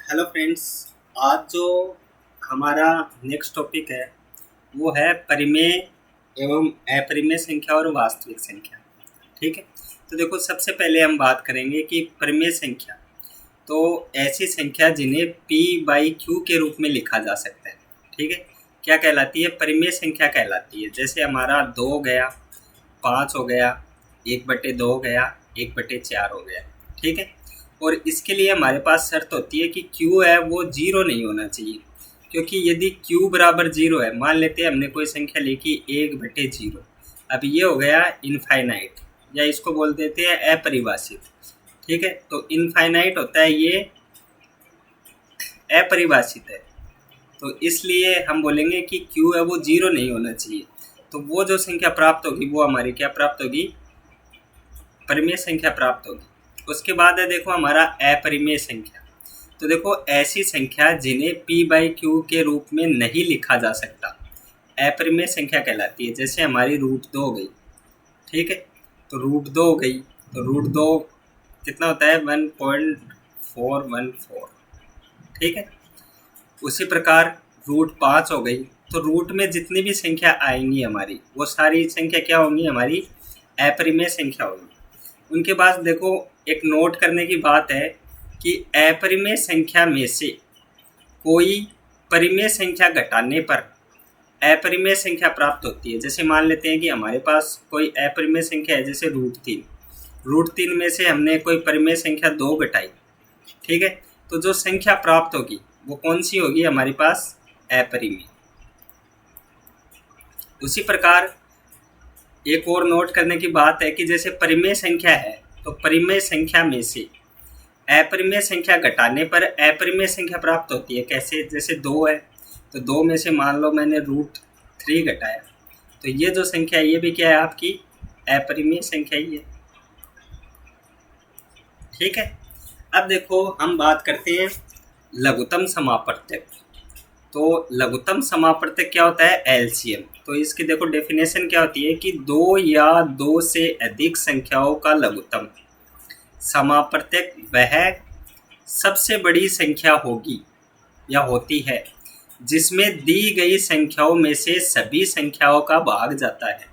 Hello friends. आज जो हमारा नेक्स्ट टॉपिक है वो है परिमेय एवं अपरिमेय संख्या और वास्तविक संख्या। ठीक है, तो देखो सबसे पहले हम बात करेंगे कि परिमेय संख्या तो ऐसी संख्या जिन्हें p बाई क्यू के रूप में लिखा जा सकता है। ठीक है, क्या कहलाती है? परिमेय संख्या कहलाती है। जैसे हमारा 2 हो गया, 5 हो गया, 1/2 हो गया, 1/4 हो गया। ठीक है, और इसके लिए हमारे पास शर्त होती है कि q है वो जीरो नहीं होना चाहिए, क्योंकि यदि q बराबर जीरो है, मान लेते हैं हमने कोई संख्या लिखी 1/0, अब ये हो गया इनफाइनाइट या इसको बोल देते हैं अपरिभाषित। ठीक है, तो इनफाइनाइट होता है, ये अपरिभाषित है, तो इसलिए हम बोलेंगे कि q है वो जीरो नहीं होना चाहिए। तो वो जो संख्या प्राप्त होगी वो हमारी क्या प्राप्त होगी? परिमेय संख्या प्राप्त होगी। उसके बाद है देखो हमारा अपरिमेय संख्या। तो देखो ऐसी संख्या जिन्हें p बाई क्यू के रूप में नहीं लिखा जा सकता अपरिमेय संख्या कहलाती है। जैसे हमारी √2 हो गई। ठीक है, तो √2 हो गई, तो √2 कितना होता है? 1.414। ठीक है, उसी प्रकार √5 हो गई, तो रूट में जितनी भी संख्या आएंगी हमारी वो सारी संख्या क्या होंगी? हमारी अपरिमेय संख्या होगी। उनके पास देखो एक नोट करने की बात है कि अपरिमेय संख्या में से कोई परिमेय संख्या घटाने पर अपरिमेय संख्या प्राप्त होती है। जैसे मान लेते हैं कि हमारे पास कोई अपरिमेय संख्या है, जैसे √3। √3 में से हमने कोई परिमेय संख्या 2 घटाई। ठीक है, तो जो संख्या प्राप्त होगी वो कौन सी होगी? हमारे पास अपरिमेय। उसी प्रकार एक और नोट करने की बात है कि जैसे परिमेय संख्या है, तो परिमेय संख्या में से अपरिमेय संख्या घटाने पर अपरिमेय संख्या प्राप्त होती है। कैसे? जैसे 2 है, तो 2 में से मान लो मैंने √3 घटाया, तो ये जो संख्या है ये भी क्या है? आपकी अपरिमेय संख्या ही है। ठीक है, अब देखो हम बात करते हैं लघुत्तम समापवर्तक। तो लघुत्तम समापवर्तक क्या होता है? एलसीएम। तो इसकी देखो डेफिनेशन क्या होती है कि 2 या 2 से अधिक संख्याओं का लघुत्तम समापवर्तक वह सबसे बड़ी संख्या होगी या होती है जिसमें दी गई संख्याओं में से सभी संख्याओं का भाग जाता है।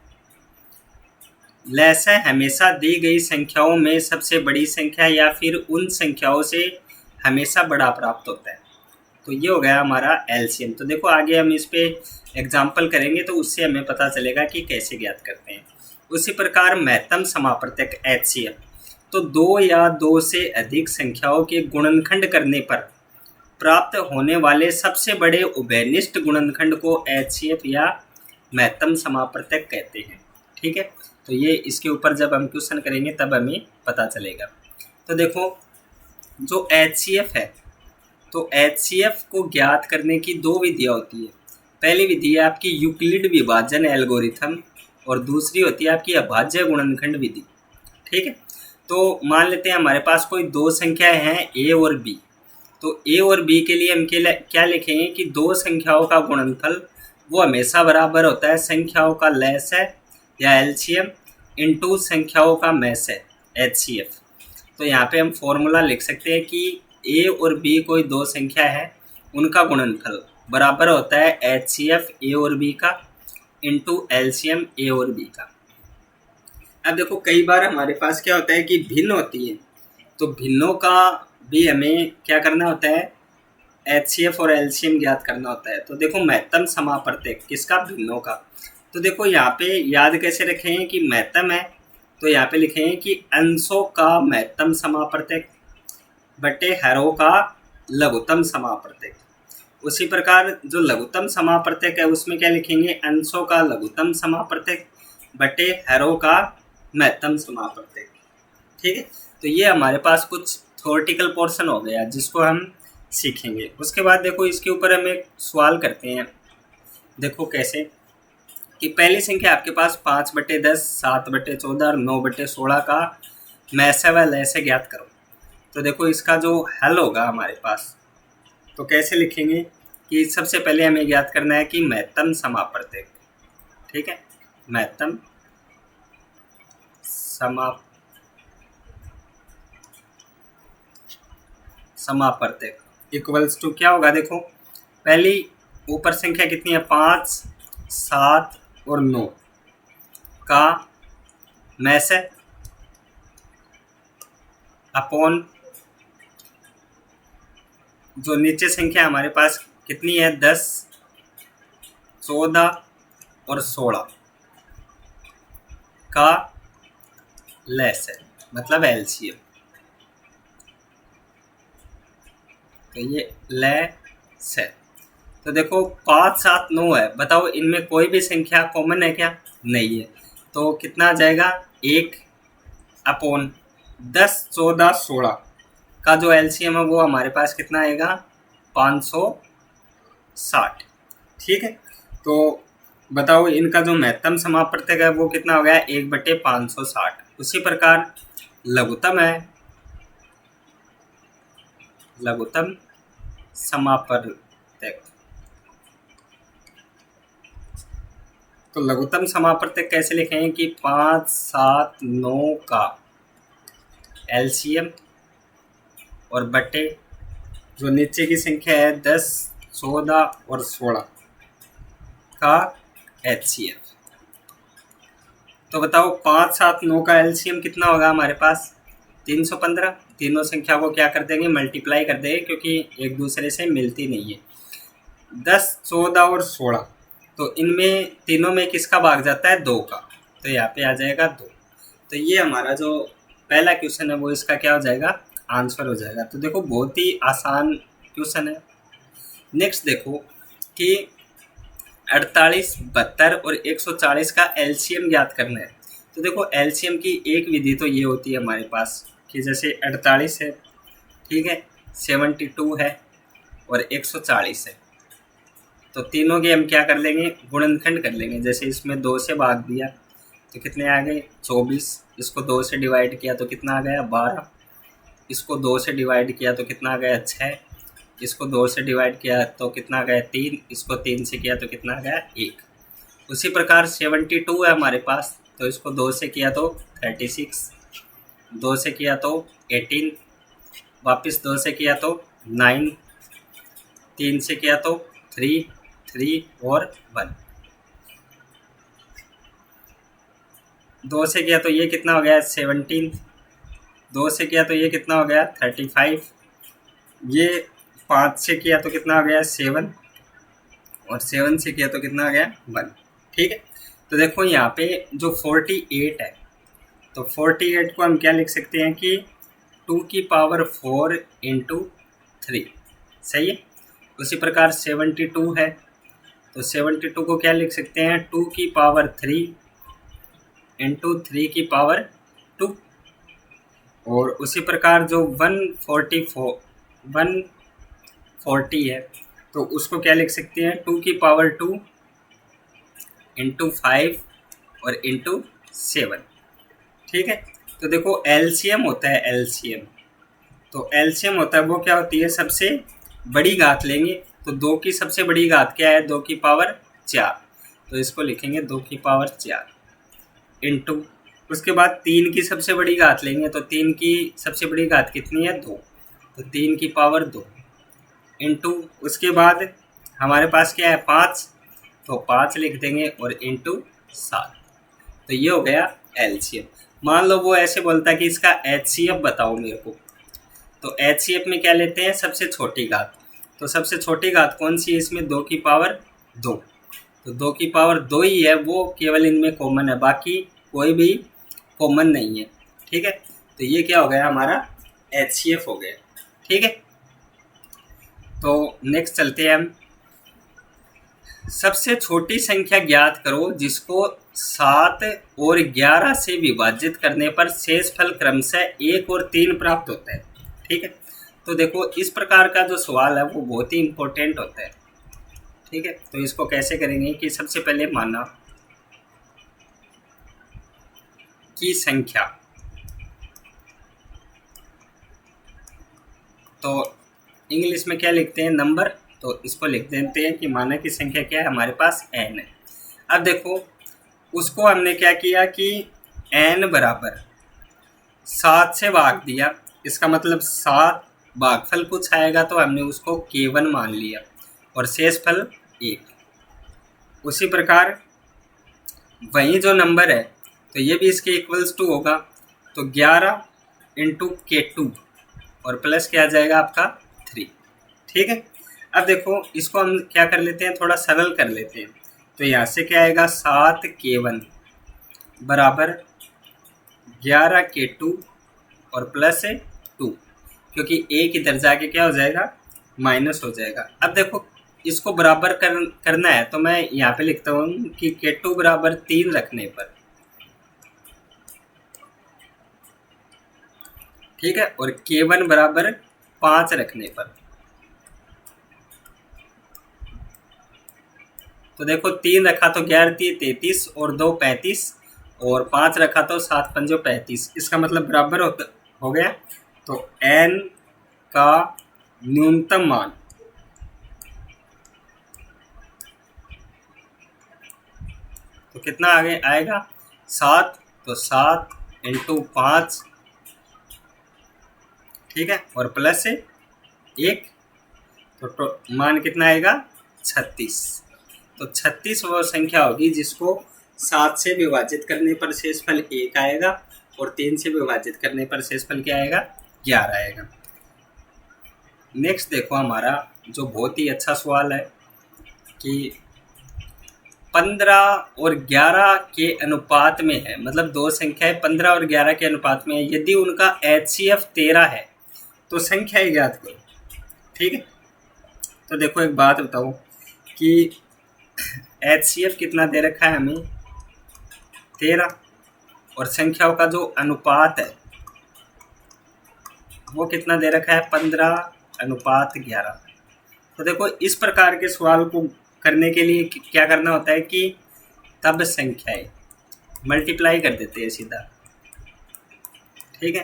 लैसा हमेशा दी गई संख्याओं में सबसे बड़ी संख्या या फिर उन संख्याओं से हमेशा बड़ा प्राप्त होता है। तो ये हो गया हमारा एलसीएम। तो देखो आगे हम इस पे एग्जाम्पल करेंगे तो उससे हमें पता चलेगा कि कैसे ज्ञात करते हैं। उसी प्रकार महत्तम समापवर्तक एचसीएफ, तो 2 या 2 से अधिक संख्याओं के गुणनखंड करने पर प्राप्त होने वाले सबसे बड़े उभयनिष्ठ गुणनखंड को एचसीएफ या महत्तम समापवर्तक कहते हैं। ठीक है, तो ये इसके ऊपर जब हम क्वेश्चन करेंगे तब हमें पता चलेगा। तो देखो जो एचसीएफ है, तो एचसीएफ को ज्ञात करने की 2 विधियाँ होती है। पहली विधि है आपकी यूक्लिड विभाजन एल्गोरिथम और दूसरी होती है आपकी अभाज्य गुणनखंड विधि। ठीक है, तो मान लेते हैं हमारे पास कोई 2 संख्याएं हैं ए और बी। तो ए और बी के लिए हम क्या लिखेंगे कि 2 संख्याओं का गुणनफल वो हमेशा बराबर होता है संख्याओं का लैस है या एलसीएम इंटू संख्याओं का मैस है एचसीएफ। तो यहाँ पे हम फॉर्मूला लिख सकते हैं कि ए और बी कोई 2 संख्या है, उनका गुणनफल बराबर होता है एचसीएफ ए और बी का इंटू एलसीएम ए और बी का। अब देखो कई बार हमारे पास क्या होता है कि भिन्न होती है, तो भिन्नों का भी हमें क्या करना होता है? एचसीएफ और एलसीएम ज्ञात करना होता है। तो देखो महत्तम समापवर्तक किसका? भिन्नों का। तो देखो यहाँ पे याद कैसे रखेंगे कि महत्तम है, तो यहाँ पे लिखेंगे कि अंशों का महत्तम समापवर्तक बटे हरों का लघुत्तम समापवर्तक। उसी प्रकार जो लघुत्तम समापवर्तक है उसमें क्या लिखेंगे? अंशों का लघुत्तम समापवर्तक बटे हरों का महत्तम समापवर्तक। ठीक है, तो ये हमारे पास कुछ थ्योरेटिकल पोर्शन हो गया जिसको हम सीखेंगे। उसके बाद देखो इसके ऊपर हम एक सवाल करते हैं। देखो कैसे कि पहली संख्या आपके पास 5/10, 7/14 और 9/16 का मैसे व लैसे ज्ञात करो। तो देखो इसका जो हल होगा हमारे पास, तो कैसे लिखेंगे कि सबसे पहले हमें ज्ञात करना है कि महत्तम समापवर्तक। ठीक है, महत्तम समापवर्तक। इक्वल्स टू क्या होगा, देखो पहली ऊपर संख्या कितनी है, 5, 7 और 9 का मैस है अपॉन जो नीचे संख्या हमारे पास कितनी है, 10, 14 और 16 का लेस है, मतलब एलसीएम। तो ये लेस है। तो देखो 5, 7, 9 है, बताओ इनमें कोई भी संख्या कॉमन है क्या, नहीं है। तो कितना आ जाएगा, 1 अपॉन 10, 14, 16 का जो एलसीएम है वो हमारे पास कितना आएगा, 560। ठीक है, तो बताओ इनका जो महत्तम समापवर्तक है वो कितना हो गया, 1/560। उसी प्रकार लघुत्तम है, लघुत्तम समापवर्तक। तो लघुत्तम समापवर्तक कैसे लिखेंगे कि 5, 7, 9 का एलसीएम और बटे जो नीचे की संख्या है 10, 14 और 16 का एचसीएफ। तो बताओ 5, 7, 9 का एलसीएम कितना होगा हमारे पास, 315। तीनों संख्या को क्या कर देंगे, मल्टीप्लाई कर देंगे, क्योंकि एक दूसरे से मिलती नहीं है। 10, 14 और 16, तो इनमें तीनों में किसका भाग जाता है, 2 का, तो यहाँ पे आ जाएगा 2। तो ये हमारा जो पहला क्वेश्चन है वो इसका क्या हो जाएगा, आंसर हो जाएगा। तो देखो बहुत ही आसान क्वेश्चन है। नेक्स्ट देखो कि 48, 72 और 140 का एलसीएम ज्ञात करना है। तो देखो एलसीएम की एक विधि तो ये होती है हमारे पास कि जैसे 48 है, ठीक है, 72 है और 140 है, तो तीनों के हम क्या कर लेंगे, गुणनखंड कर लेंगे। जैसे इसमें 2 से भाग दिया तो कितने आ गए, 24। इसको 2 से डिवाइड किया तो कितना आ गया, 12। इसको 2 से डिवाइड किया तो कितना आ गया, 6। इसको 2 से डिवाइड किया तो कितना आ गया, 3। इसको 3 से किया तो कितना आ गया, 1। उसी प्रकार 72 है हमारे पास, तो इसको 2 से किया तो 36, 2 से किया तो 18, वापस 2 से किया तो 9, 3 से किया तो 3, 3 और 1, 2 से किया तो ये कितना हो गया, 17, 2 से किया तो ये कितना हो गया, 35, ये 5 से किया तो कितना हो गया, 7, और 7 से किया तो कितना आ गया, 1। ठीक है, तो देखो यहाँ पे जो 48 है, तो 48 को हम क्या लिख सकते हैं कि 2 की पावर 4 इंटू 3, सही है। उसी प्रकार 72 है, तो 72 को क्या लिख सकते हैं, 2 की पावर 3 इंटू 3 की पावर 2। और उसी प्रकार जो 140 है, तो उसको क्या लिख सकते हैं, 2 की पावर 2 इंटू 5 और इंटू 7। ठीक है, तो देखो एलसीएम होता है, एलसीएम, तो एलसीएम होता है वो क्या होती है, सबसे बड़ी घात लेंगे। तो 2 की सबसे बड़ी घात क्या है, 2 की पावर 4, तो इसको लिखेंगे 2 की पावर 4 इंटू, उसके बाद 3 की सबसे बड़ी घात लेंगे, तो 3 की सबसे बड़ी घात कितनी है, 2, तो 3 की पावर 2 इंटू, उसके बाद हमारे पास क्या है, 5, तो 5 लिख देंगे और इंटू 7। तो ये हो गया एलसीएम। मान लो वो ऐसे बोलता है कि इसका एचसीएफ बताओ मेरे को, तो एचसीएफ में क्या लेते हैं, सबसे छोटी घात। तो सबसे छोटी घात कौन सी है इसमें, 2 की पावर 2, तो 2 की पावर 2 ही है, वो केवल इनमें कॉमन है, बाकी कोई भी कॉमन नहीं है। ठीक है, तो ये क्या हो गया, हमारा एचसीएफ हो गया। ठीक है, तो नेक्स्ट चलते हैं हम, सबसे छोटी संख्या ज्ञात करो जिसको 7 और 11 से विभाजित करने पर शेषफल क्रमशः 1 और 3 प्राप्त होता है। ठीक है, तो देखो इस प्रकार का जो सवाल है वो बहुत ही इम्पोर्टेंट होता है। ठीक है, तो इसको कैसे करेंगे कि सबसे पहले माना कि संख्या, तो इंग्लिश में क्या लिखते हैं, नंबर, तो इसको लिख देते हैं कि माना की संख्या क्या है, हमारे पास n है। अब देखो उसको हमने क्या किया कि n बराबर 7 से भाग दिया, इसका मतलब 7 भागफल कुछ आएगा तो हमने उसको K1 मान लिया और शेषफल 1। उसी प्रकार वही जो नंबर है तो ये भी इसके इक्वल्स टू होगा, तो 11 इंटू K2 और प्लस क्या आ जाएगा आपका 3। ठीक है, अब देखो इसको हम क्या कर लेते हैं, थोड़ा सरल कर लेते हैं। तो यहाँ से क्या आएगा 7K1 बराबर 11K2 और प्लस 2, क्योंकि एक इधर जाके क्या हो जाएगा माइनस हो जाएगा। अब देखो इसको बराबर करना है तो मैं यहाँ पे लिखता हूँ कि K2 बराबर 3 रखने पर, ठीक है, और K1 बराबर 5 रखने पर। तो देखो 3 रखा तो 11 33 और 2 35 और 5 रखा तो 7 पंजो 35, इसका मतलब बराबर हो गया। तो n का न्यूनतम मान तो कितना आगे आएगा 7, तो 7 इंटू 5, ठीक है, और प्लस 1, तो मान कितना आएगा 36। तो 36 वो संख्या होगी जिसको 7 से विभाजित करने पर शेषफल 1 आएगा और 3 से विभाजित करने पर शेषफल क्या आएगा 11 आएगा। नेक्स्ट देखो हमारा जो बहुत ही अच्छा सवाल है कि 15 और 11 के अनुपात में है, मतलब दो संख्याएं 15 और 11 के अनुपात में है, यदि उनका HCF 13 है तो संख्या ज्ञात करो। ठीक है, तो देखो एक बात बताओ कि HCF कितना दे रखा है हमें 13 और संख्याओं का जो अनुपात है वो कितना दे रखा है 15:11। तो देखो इस प्रकार के सवाल को करने के लिए क्या करना होता है कि तब संख्याएं मल्टीप्लाई कर देते हैं सीधा। ठीक है,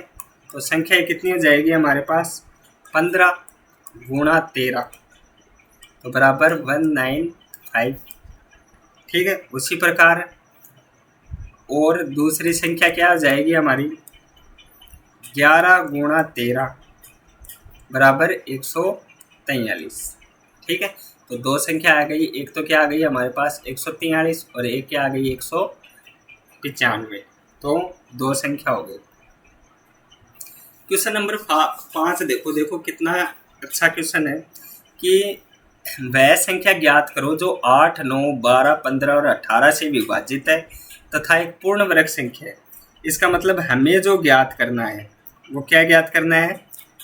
तो संख्याएं कितनी हो जाएगी हमारे पास 15 गुणा 13 तो बराबर 195। ठीक है, उसी प्रकार और दूसरी संख्या क्या हो जाएगी हमारी 11 गुणा 13 बराबर 143। ठीक है, तो दो संख्या आ गई, एक तो क्या आ गई हमारे पास 143 और एक क्या आ गई 195, तो दो संख्या हो गई। क्वेश्चन नंबर 5 देखो कितना अच्छा क्वेश्चन है कि वह संख्या ज्ञात करो जो 8, 9, 12, 15 और 18 से विभाजित है तथा एक पूर्ण वर्ग संख्या है। इसका मतलब हमें जो ज्ञात करना है वो क्या ज्ञात करना है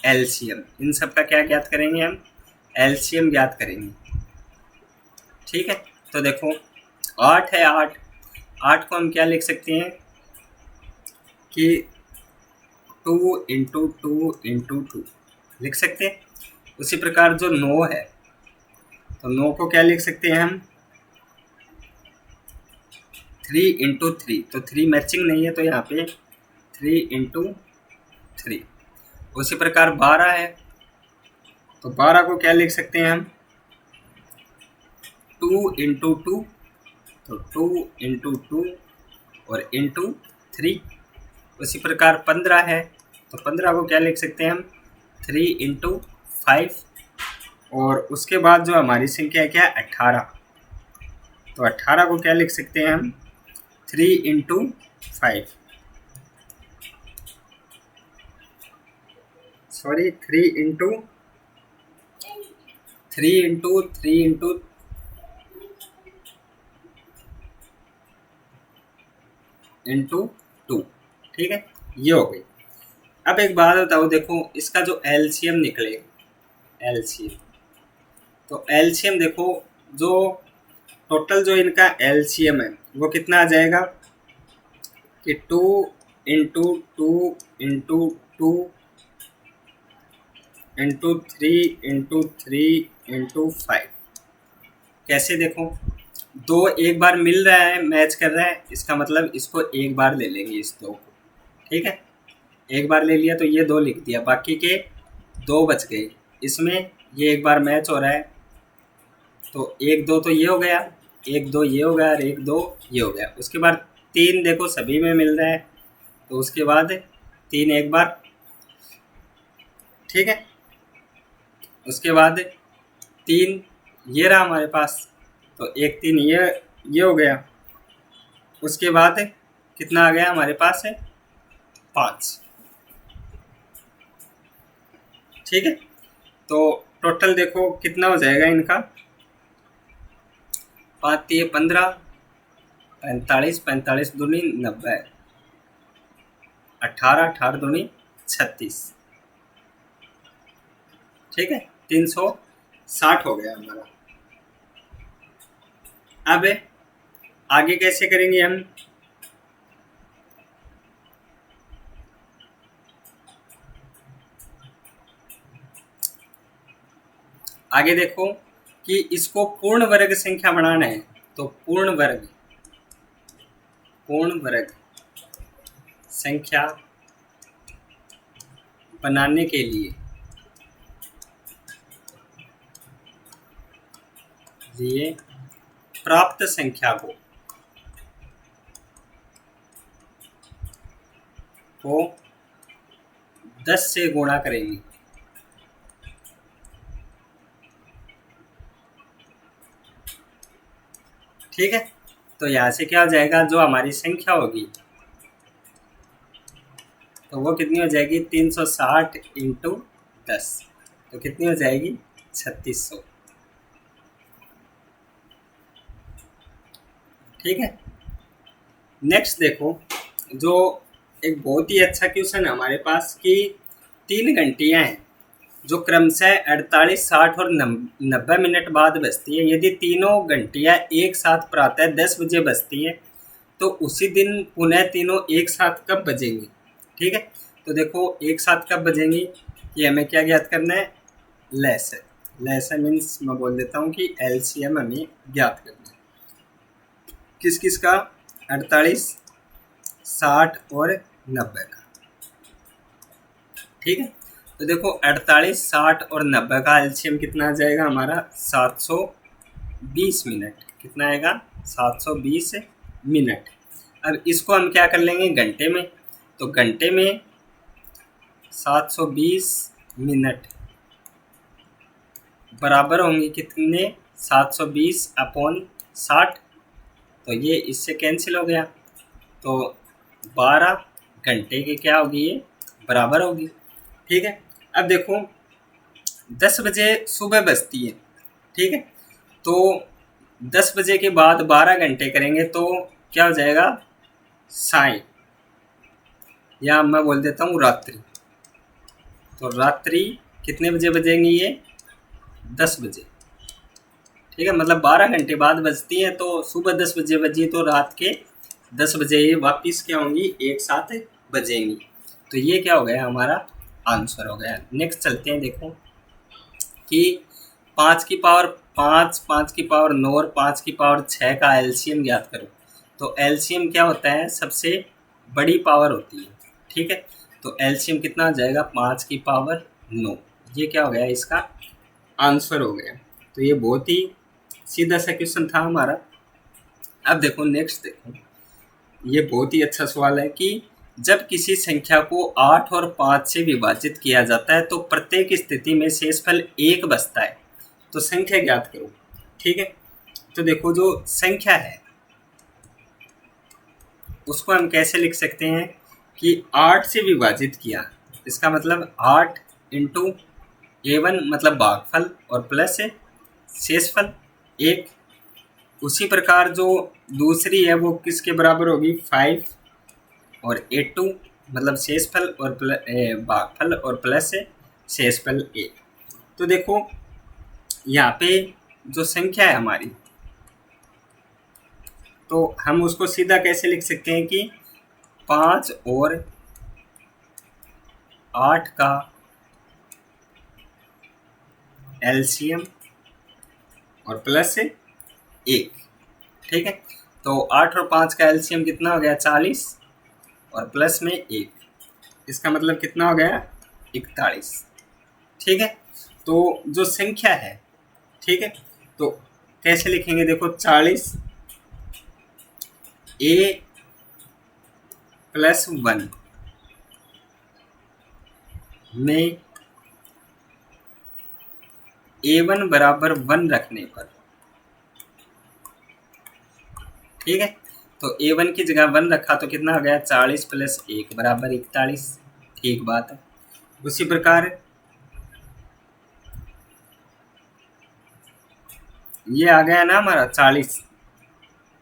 LCM। इन सब का क्या ज्ञात करेंगे हम LCM ज्ञात करेंगे। ठीक है, तो देखो 8 है, 8 को हम क्या लिख सकते हैं कि 2 इंटू 2 इंटू 2 लिख सकते हैं। उसी प्रकार जो 9 है तो 9 को क्या लिख सकते हैं हम 3 इंटू 3, तो 3 मैचिंग नहीं है तो यहाँ पे 3 इंटू 3। उसी प्रकार 12 है तो 12 को क्या लिख सकते हैं हम 2 इंटू 2, तो 2 इंटू 2 और इंटू 3। उसी प्रकार 15 है तो 15 को क्या लिख सकते हैं हम 3 इंटू 5 और उसके बाद जो हमारी संख्या है क्या 18, तो 18 को क्या लिख सकते हैं हम 3 into 5, sorry 3 into 3 into 3 into into 2। ठीक है, ये हो गई। अब एक बात बताओ, देखो इसका जो LCM निकलेगा LCM, तो LCM देखो जो टोटल जो इनका LCM है वो कितना आ जाएगा कि 2 into 2 into 2 into 3 into 3 into 5। कैसे देखो दो एक बार मिल रहा है मैच कर रहा है, इसका मतलब इसको एक बार ले लेंगे इस दो को। ठीक है, एक बार ले लिया तो ये 2 लिख दिया, बाकी के 2 बच गए। इसमें ये एक बार मैच हो रहा है तो 1 2 तो ये हो गया, 1 2 ये हो गया और 1 2 ये हो गया। उसके बाद 3 देखो सभी में मिल रहा है तो उसके बाद 3 एक बार। ठीक है, उसके बाद 3 ये रहा हमारे पास, तो 1 3 ये हो गया। उसके बाद कितना आ गया हमारे पास है 5। ठीक है, तो टोटल देखो कितना हो जाएगा इनका, 5 3 15, 45 45 दूनी 90, 18 18 दूनी 36। ठीक है, 360 हो गया हमारा। अब आगे कैसे करेंगे हम, आगे देखो कि इसको पूर्ण वर्ग संख्या बनाना है, तो पूर्ण वर्ग संख्या बनाने के लिए प्राप्त संख्या को 10 से गुणा करेंगे। ठीक है, तो यहाँ से क्या हो जाएगा, जो हमारी संख्या होगी तो वो कितनी हो जाएगी, 360 इंटू 10, तो कितनी हो जाएगी 3600। ठीक है, नेक्स्ट देखो, जो एक बहुत ही अच्छा क्वेश्चन है हमारे पास कि 3 घंटियाँ हैं जो क्रमशः 48 60 और 90 मिनट बाद बजती है। यदि तीनों घंटियाँ एक साथ प्रातः 10 बजे बजती है तो उसी दिन पुनः तीनों एक साथ कब बजेंगी। ठीक है, तो देखो एक साथ कब बजेंगी, ये हमें क्या ज्ञात करना है, लैस मीन्स मैं बोल देता हूँ कि एलसीएम हमें ज्ञात करना है किस किस का, 48 60 और 90 का। ठीक है, तो देखो 48 60 और 90 का एलसीएम कितना आ जाएगा हमारा 720 मिनट। कितना आएगा 720 मिनट। अब इसको हम क्या कर लेंगे घंटे में, तो घंटे में 720 मिनट बराबर होंगे कितने, 720 अपॉन 60, तो ये इससे कैंसिल हो गया, तो 12 घंटे के क्या होगी ये बराबर होगी। ठीक है, अब देखो 10 बजे सुबह बजती है। ठीक है, तो 10 बजे के बाद 12 घंटे करेंगे तो क्या हो जाएगा साय, या मैं बोल देता हूँ रात्रि। तो रात्रि कितने बजे बजेंगी ये 10 बजे। ठीक है, मतलब 12 घंटे बाद बजती है, तो सुबह 10 बजे बजी तो रात के 10 बजे ये वापिस क्या होंगी एक साथ बजेंगी। तो ये क्या हो गया हमारा आंसर हो गया। नेक्स्ट चलते हैं, देखो कि 5 की पावर 5 5 की पावर 9 और 5 की पावर 6 का एलसीएम ज्ञात करो। तो एलसीएम क्या होता है, सबसे बड़ी पावर होती है। ठीक है, तो एलसीएम कितना हो जाएगा 5 की पावर 9, ये क्या हो गया इसका आंसर हो गया। तो ये बहुत ही सीधा सा क्वेश्चन था हमारा। अब देखो नेक्स्ट, देखो ये बहुत ही अच्छा सवाल है कि जब किसी संख्या को 8 और 5 से विभाजित किया जाता है तो प्रत्येक स्थिति में शेषफल 1 बचता है, तो संख्या ज्ञात करो। ठीक है, तो देखो जो संख्या है उसको हम कैसे लिख सकते हैं कि 8 से विभाजित किया, इसका मतलब 8 इंटू A1 मतलब भागफल और प्लस है शेषफल 1। उसी प्रकार जो दूसरी है वो किसके बराबर होगी 5 और A2 मतलब शेषफल और भागफल और प्लस है शेषफल 1। तो देखो यहाँ पे जो संख्या है हमारी, तो हम उसको सीधा कैसे लिख सकते हैं कि 5 और 8 का एलसीएम और प्लस है 1। ठीक है, तो 8 और 5 का एलसीएम कितना हो गया 40 और प्लस में 1, इसका मतलब कितना हो गया 41। ठीक है, तो जो संख्या है, ठीक है, तो कैसे लिखेंगे, देखो 40 A प्लस 1 में A1 बराबर 1 रखने पर, ठीक है, तो A1 की जगह 1 रखा तो कितना आ गया 40 प्लस 1 बराबर 41, ठीक बात है। उसी प्रकार ये आ गया ना हमारा 40,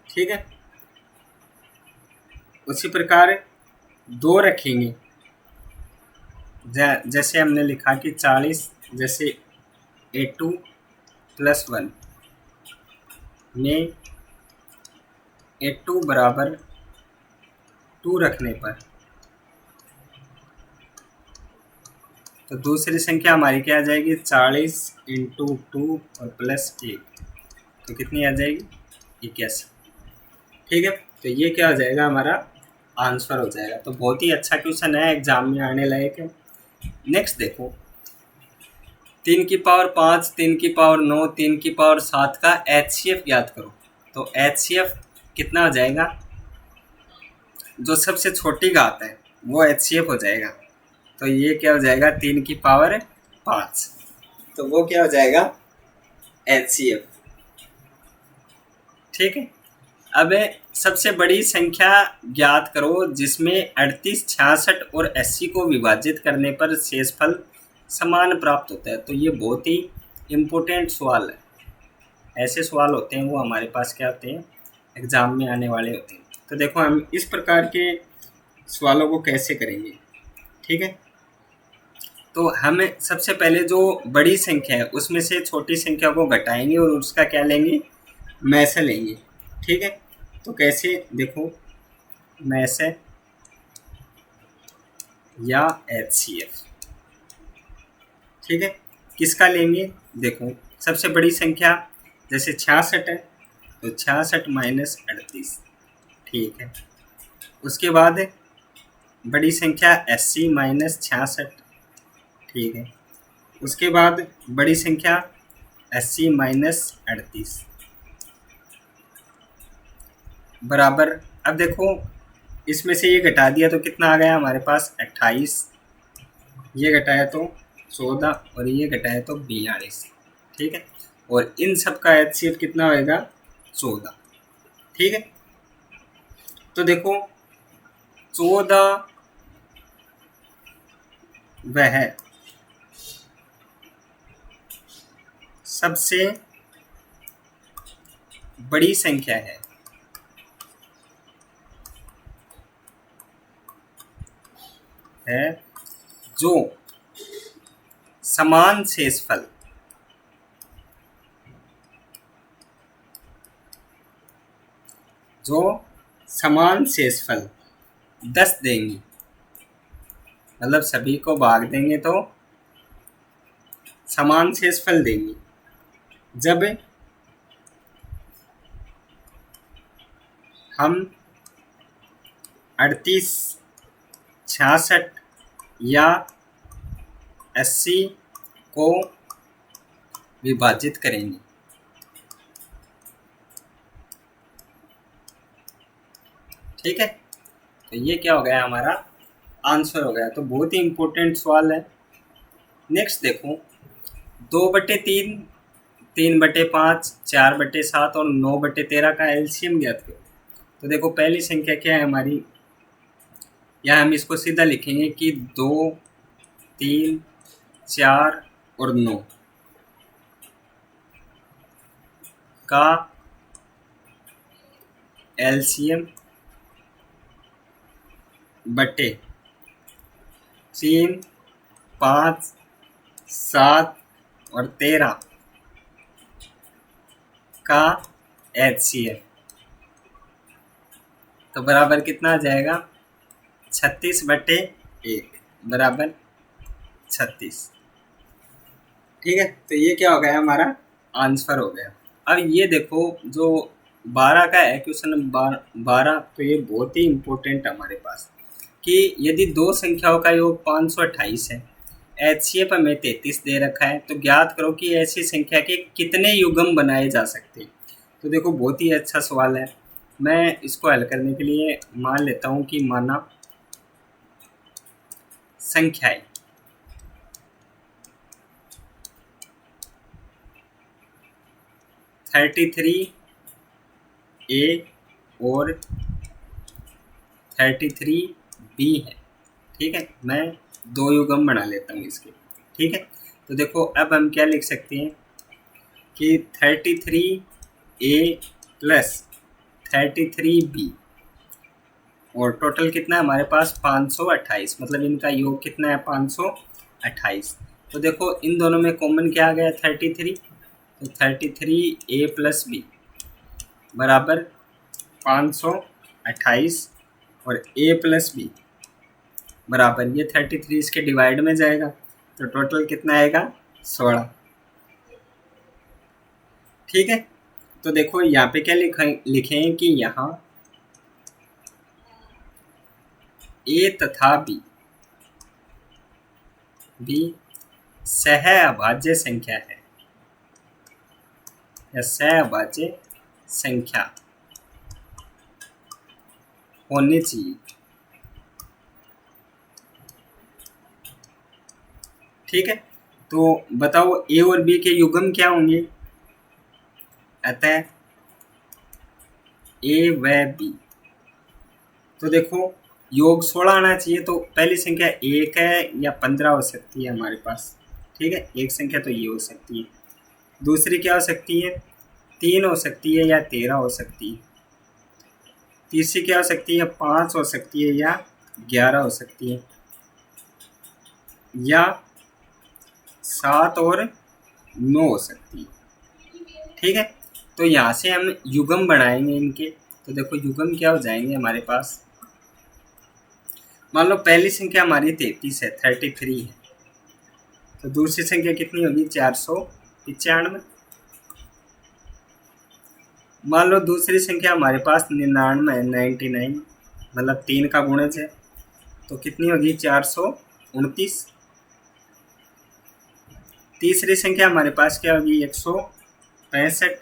ठीक है। उसी प्रकार 2 रखेंगे, जैसे हमने लिखा कि 40 जैसे A2 प्लस 1 में A2 बराबर 2 रखने पर, तो दूसरी संख्या हमारी क्या आ जाएगी 40 इंटू 2 और प्लस 1, तो कितनी आ जाएगी 81, ठीक है। तो ये क्या हो जाएगा हमारा आंसर हो जाएगा। तो बहुत ही अच्छा क्वेश्चन है, एग्जाम में आने लायक है। नेक्स्ट देखो 3 की पावर 5, 3 की पावर 9, 3 की पावर 7 का HCF ज्ञात करो। तो HCF कितना हो जाएगा, जो सबसे छोटी घात है वो HCF हो जाएगा। तो ये क्या हो जाएगा 3 की पावर 5, तो वो क्या हो जाएगा HCF, ठीक है। अब सबसे बड़ी संख्या ज्ञात करो जिसमें 38, 66 और 80 को विभाजित करने पर शेषफल समान प्राप्त होता है। तो ये बहुत ही इम्पोर्टेंट सवाल है, ऐसे सवाल होते हैं वो हमारे पास क्या होते हैं एग्ज़ाम में आने वाले होते हैं। तो देखो हम इस प्रकार के सवालों को कैसे करेंगे, ठीक है। तो हम सबसे पहले जो बड़ी संख्या है उसमें से छोटी संख्या को घटाएंगे और उसका क्या लेंगे मैसे लेंगे, ठीक है। तो कैसे देखो मैसे या HCF, ठीक है। किसका लेंगे, देखो सबसे बड़ी संख्या जैसे 66 है तो 66 माइनस 38, ठीक है। उसके बाद बड़ी संख्या 80 माइनस 66, ठीक है। उसके बाद बड़ी संख्या 80 माइनस 38 बराबर, अब देखो इसमें से ये घटा दिया तो कितना आ गया हमारे पास 28, ये घटाया तो 14 और ये घटाया तो 42, ठीक है। और इन सब का HCF कितना होएगा 14, ठीक है। तो देखो 14 वह सबसे बड़ी संख्या है जो समान शेषफल जो समान शेषफल 10 देंगी, मतलब सभी को भाग देंगे तो समान शेषफल देंगी जब हम 38, 66 या 80 को विभाजित करेंगे, ठीक है। तो ये क्या हो गया हमारा आंसर हो गया। तो बहुत ही इम्पोर्टेंट सवाल है। नेक्स्ट देखो 2/3, 3/5, 4/7 और 9/13 का LCM ज्ञात करो। तो देखो पहली संख्या क्या है हमारी, या हम इसको सीधा लिखेंगे कि 2, 3, 4 और 9 का LCM बटे 3, 5, 7 और 13 का HCF, तो बराबर कितना आ जाएगा 36/1 बराबर 36, ठीक है। तो ये क्या हो गया हमारा आंसर हो गया। अब ये देखो जो 12 का है क्वेश्चन नंबर 12, तो ये बहुत ही इम्पोर्टेंट है हमारे पास कि यदि दो संख्याओं का योग 528 है, HCF हमें 33 दे रखा है, तो ज्ञात करो कि ऐसी संख्या के कितने युग्म बनाए जा सकते हैं। तो देखो बहुत ही अच्छा सवाल है। मैं इसको हल करने के लिए मान लेता हूँ कि माना संख्याएं 33A और 33B है। ठीक है, मैं दो युग्म बना लेता हूँ इसके। ठीक है, तो देखो अब हम क्या लिख सकते हैं कि 33A प्लस 33B और टोटल कितना है हमारे पास 528, मतलब इनका योग कितना है 528। तो देखो इन दोनों में कॉमन क्या आ गया 33, तो 33A प्लस B बराबर 528 और A प्लस B बराबर ये 33 इसके डिवाइड में जाएगा तो टोटल कितना आएगा 16। ठीक है, तो देखो यहाँ पे क्या लिखें कि यहाँ A तथा B सहअभाज्य संख्या है या सहअभाज्य संख्या होनी चाहिए। ठीक है, तो बताओ A और B के युग्म क्या होंगे, अतः A व B। तो देखो योग 16 आना चाहिए, तो पहली संख्या 1 है या 15 हो सकती है हमारे पास। ठीक है, एक संख्या तो ये हो सकती है, दूसरी क्या हो सकती है 3 हो सकती है या 13 हो सकती है, तीसरी क्या हो सकती है 5 हो सकती है या 11 हो सकती है, या 7 और 9 हो सकती है। ठीक है, तो यहाँ से हम युग्म बनाएंगे इनके। तो देखो युग्म क्या हो जाएंगे हमारे पास, मान लो पहली संख्या हमारी 33 है 33 है, तो दूसरी संख्या कितनी होगी 495। मान लो दूसरी संख्या हमारे पास 99 है 99, मतलब 3 का गुणज है, तो कितनी होगी 429। तीसरी संख्या हमारे पास क्या होगी 165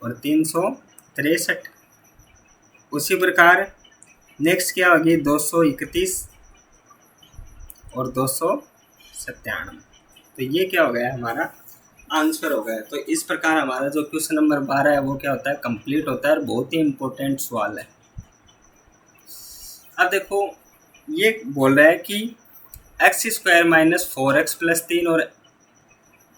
और 363। उसी प्रकार नेक्स्ट क्या होगी 231 और 297। तो ये क्या हो गया हमारा आंसर हो गया। तो इस प्रकार हमारा जो क्वेश्चन नंबर 12 है वो क्या होता है कंप्लीट होता है और बहुत ही इम्पोर्टेंट सवाल है। अब देखो ये बोल रहा है कि x square minus 4x plus 3 और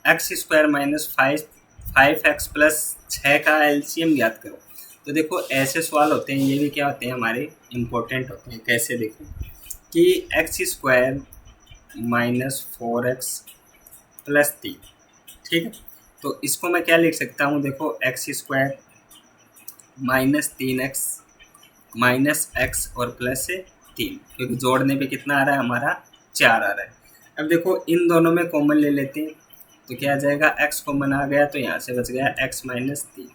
x square minus 5x plus 6 का एलसीएम ज्ञात करो। तो देखो ऐसे सवाल होते हैं, ये भी क्या होते हैं हमारे इम्पोर्टेंट होते हैं। कैसे देखो कि x square minus 4x plus 3, ठीक है, तो इसको मैं क्या लिख सकता हूँ, देखो x square minus 3x minus x और प्लस 3, क्योंकि जोड़ने पे कितना आ रहा है हमारा 4 आ रहा है। अब देखो इन दोनों में कॉमन ले लेते हैं, तो क्या आ जाएगा x कॉमन आ गया तो यहाँ से बच गया x माइनस 3।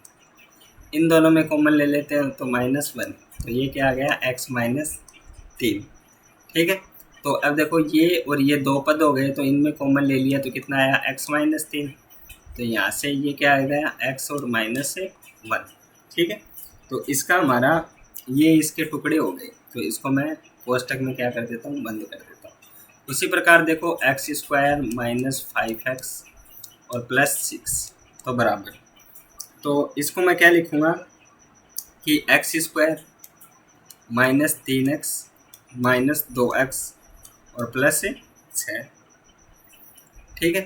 इन दोनों में कॉमन ले लेते हैं तो -1, तो ये क्या आ गया x माइनस 3। ठीक है, तो अब देखो ये और ये दो पद हो गए, तो इनमें कॉमन ले लिया तो कितना आया x माइनस 3, तो यहाँ से ये क्या आ गया x और -1। ठीक है, तो इसका हमारा ये इसके टुकड़े हो गए, तो इसको मैं कोष्टक में क्या कर देता हूँ बंद कर देता हूँ। उसी प्रकार देखो एक्स स्क्वायर माइनस 5x और प्लस 6 तो बराबर, तो इसको मैं क्या लिखूँगा कि x square minus 3x minus 2x और प्लस 6। ठीक है,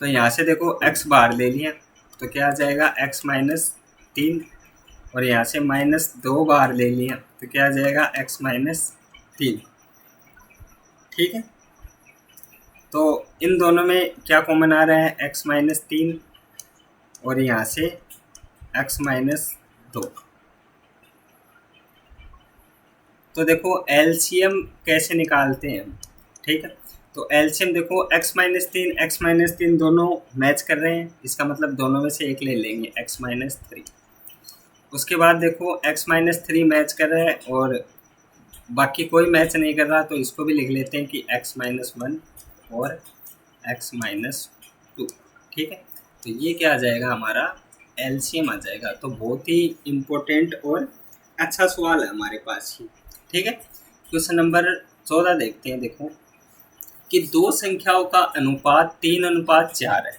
तो यहाँ से देखो x बाहर ले लिया तो क्या आ जाएगा x माइनस 3 और यहाँ से -2 बाहर ले लिया तो क्या आ जाएगा x माइनस 3। ठीक है, तो इन दोनों में क्या कॉमन आ रहा है x माइनस 3 और यहाँ से x माइनस 2। तो देखो एलसीएम कैसे निकालते हैं। ठीक है, तो एलसीएम देखो x माइनस 3 दोनों मैच कर रहे हैं, इसका मतलब दोनों में से एक ले लेंगे x माइनस 3। उसके बाद देखो x माइनस 3 मैच कर रहा है और बाकी कोई मैच नहीं कर रहा, तो इसको भी लिख लेते हैं कि x माइनस 1 और x माइनस 2। ठीक है, तो ये क्या आ जाएगा हमारा एलसीएम आ जाएगा। तो बहुत ही इम्पोर्टेंट और अच्छा सवाल है हमारे पास ही। ठीक है, क्वेश्चन नंबर 14 देखते हैं। देखो कि दो संख्याओं का अनुपात 3:4 है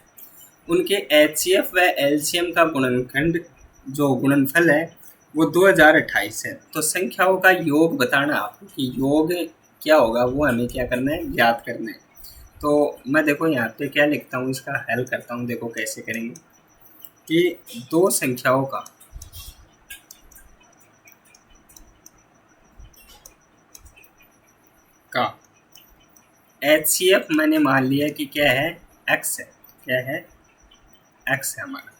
उनके HCF व LCM का गुणनखंड जो गुणनफल है वो 2028 है। तो संख्याओं का योग बताना आपको कि योग क्या होगा, वो हमें क्या करना है, याद करना है। तो मैं देखो यहाँ पे क्या लिखता हूँ, इसका हल करता हूँ। देखो कैसे करेंगे कि दो संख्याओं का HCF मैंने मान लिया कि क्या है, x है। क्या है, x है हमारा।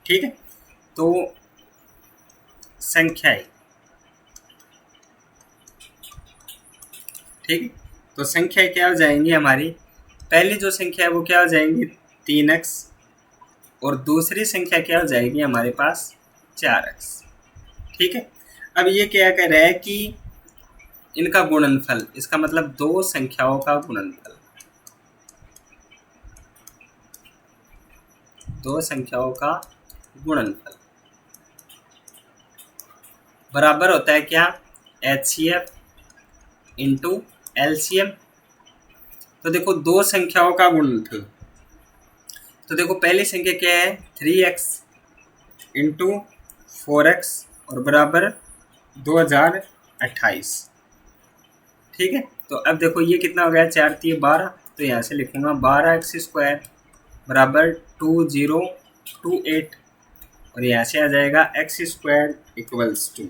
ठीक है, तो संख्याएं, ठीक है, तो संख्या क्या हो जाएंगी हमारी, पहली जो संख्या है वो क्या हो जाएंगी 3x, और दूसरी संख्या क्या हो जाएगी हमारे पास 4x। ठीक है, अब ये क्या कह रहा है कि इनका गुणनफल, इसका मतलब दो संख्याओं का गुणनफल, दो संख्याओं का गुणनफल बराबर होता है क्या, HCF इंटू LCM। तो देखो दो संख्याओं का गुणनफल, तो देखो पहली संख्या क्या है 3x इंटू 4x और बराबर 2028। ठीक है, तो अब देखो ये कितना हो गया, 4×3=12, तो यहाँ से लिखूंगा 12x² बराबर 2028, और यहाँ से आ जाएगा x² equals to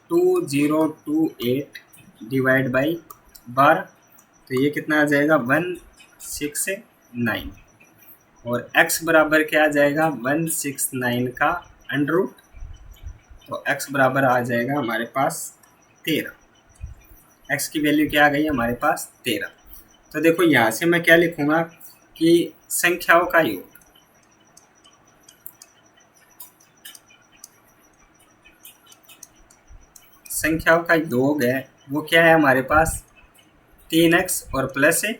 2028 divide by 12, तो ये कितना आ जाएगा 169, और x बराबर क्या आ जाएगा 169 का अंडर रूट, तो x बराबर आ जाएगा हमारे पास 13। x की वैल्यू क्या आ गई हमारे पास 13। तो देखो यहाँ से मैं क्या लिखूंगा कि संख्याओं का योग, संख्याओं का योग है वो क्या है हमारे पास 3x और प्लस है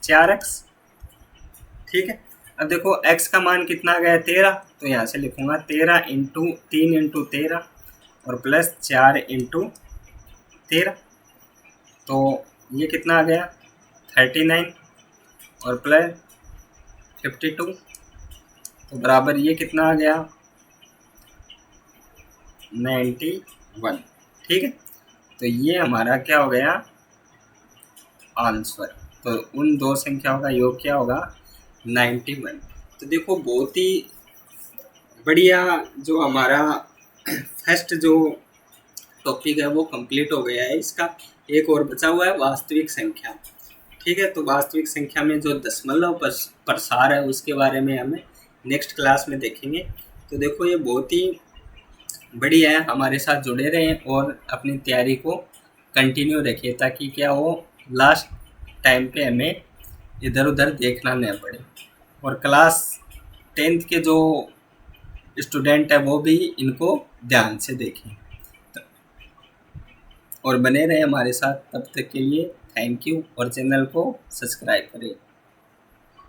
4x। ठीक है, अब देखो x का मान कितना आ गया 13, तो यहाँ से लिखूंगा 13 इंटू 3 इंटू 13 और प्लस 4 इंटू 13, तो ये कितना आ गया 39 और प्लस 52, तो बराबर ये कितना आ गया 91। ठीक है, तो ये हमारा क्या हो गया आंसर। तो उन दो संख्याओं का योग क्या होगा 91। तो देखो बहुत ही बढ़िया, जो हमारा फर्स्ट जो टॉपिक है वो कंप्लीट हो गया है। इसका एक और बचा हुआ है वास्तविक संख्या। ठीक है, तो वास्तविक संख्या में जो दशमलव प्रसार है उसके बारे में हमें नेक्स्ट क्लास में देखेंगे। तो देखो ये बहुत ही बढ़िया है, हमारे साथ जुड़े रहें और अपनी तैयारी को कंटिन्यू रखिए, ताकि क्या हो लास्ट टाइम पे हमें इधर उधर देखना न पड़े। और क्लास 10th के जो स्टूडेंट है वो भी इनको ध्यान से देखें और बने रहे हमारे साथ। तब तक के लिए थैंक यू, और चैनल को सब्सक्राइब करें।